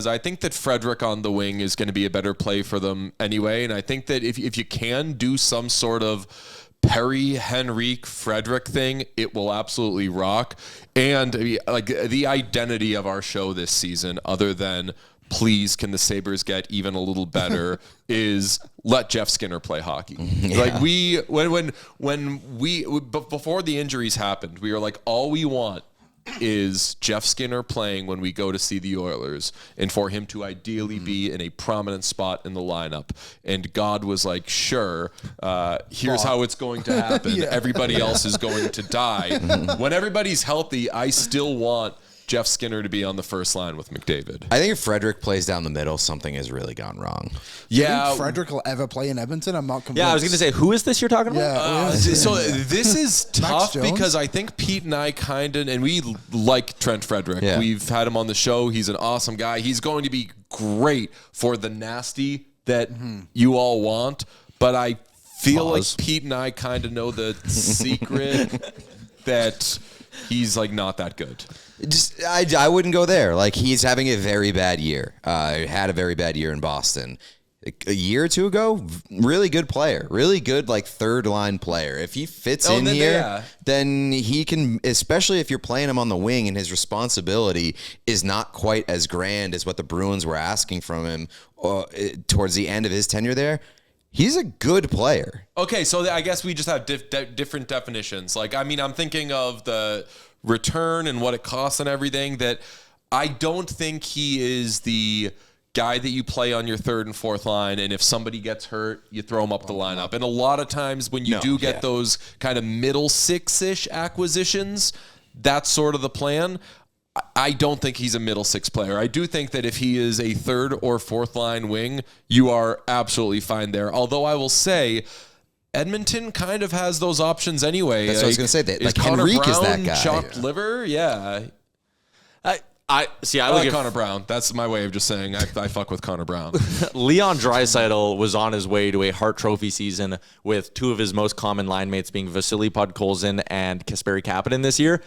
I think that Frederic on the wing is going to be a better play for them anyway. And I think that if you can do some sort of Perry, Henrique, Frederic thing, it will absolutely rock. And like the identity of our show this season, other than please can the Sabres get even a little better, is let Jeff Skinner play hockey. Yeah. Like when we before the injuries happened, we were like, all we want is Jeff Skinner playing when we go to see the Oilers, and for him to ideally be in a prominent spot in the lineup. And God was like, sure, here's how it's going to happen. Everybody else is going to die. When everybody's healthy, I still want Jeff Skinner to be on the first line with McDavid. I think if Frederic plays down the middle, something has really gone wrong. Do you think Frederic will ever play in Edmonton? I'm not convinced. Yeah, I was going to say, who is this you're talking about? So this is tough because I think Pete and I and we like Trent Frederic. Yeah. We've had him on the show. He's an awesome guy. He's going to be great for the nasty that you all want. But I feel like Pete and I kind of know the secret that he's like not that good. I wouldn't go there. Like, he's having a very bad year. Had a very bad year in Boston. A year or two ago, really good player. Really good, like, third-line player. If he fits then he can, especially if you're playing him on the wing and his responsibility is not quite as grand as what the Bruins were asking from him towards the end of his tenure there. He's a good player. Okay, so I guess we just have different definitions. Like, I mean, I'm thinking of the return and what it costs and everything. That I don't think he is the guy that you play on your third and fourth line, and if somebody gets hurt, you throw him up the lineup. And a lot of times when you get those kind of middle six-ish acquisitions, that's sort of the plan. I don't think he's a middle six player. I do think that if he is a third or fourth line wing, you are absolutely fine there. Although I will say, Edmonton kind of has those options anyway. That's what I was going to say. Like Henrique is that guy. Chopped liver, yeah. I like Connor Brown. That's my way of just saying I fuck with Connor Brown. Leon Draisaitl was on his way to a Hart Trophy season with two of his most common line mates being Vasily Podkolzin and Kasperi Kapanen this year.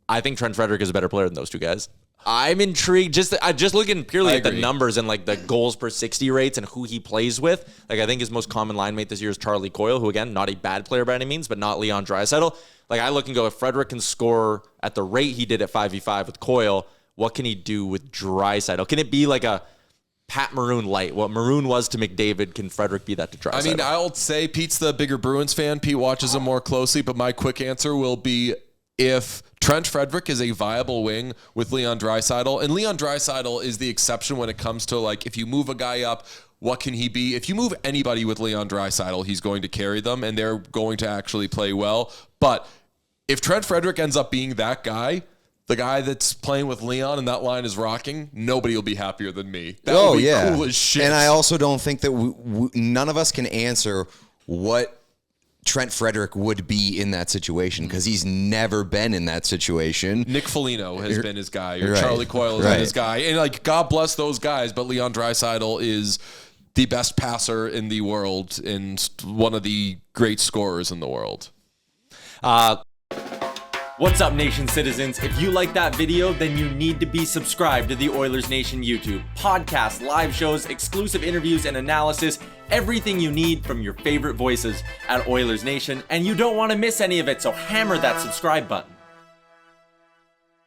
I think Trent Frederic is a better player than those two guys. I'm intrigued. Just looking purely at the numbers and like the goals per 60 rates and who he plays with. Like, I think his most common line mate this year is Charlie Coyle, who again, not a bad player by any means, but not Leon Draisaitl. Like, I look and go, if Frederic can score at the rate he did at 5v5 with Coyle, what can he do with Draisaitl? Can it be like a Pat Maroon light? What Maroon was to McDavid, can Frederic be that to Draisaitl? I mean, I'll say Pete's the bigger Bruins fan. Pete watches him more closely, but my quick answer will be if Trent Frederic is a viable wing with Leon Draisaitl, and Leon Draisaitl is the exception when it comes to, like, if you move a guy up, what can he be? If you move anybody with Leon Draisaitl, he's going to carry them, and they're going to actually play well. But if Trent Frederic ends up being that guy, the guy that's playing with Leon and that line is rocking, nobody will be happier than me. That would be cool as shit. And I also don't think that none of us can answer what Trent Frederic would be in that situation because he's never been in that situation. Nick Foligno has been his guy, or Charlie Coyle has been his guy. And, like, God bless those guys, but Leon Draisaitl is the best passer in the world and one of the great scorers in the world. What's up, Nation citizens? If you like that video, then you need to be subscribed to the Oilers Nation YouTube. Podcasts, live shows, exclusive interviews, and analysis. Everything you need from your favorite voices at Oilers Nation. And you don't want to miss any of it, so hammer that subscribe button.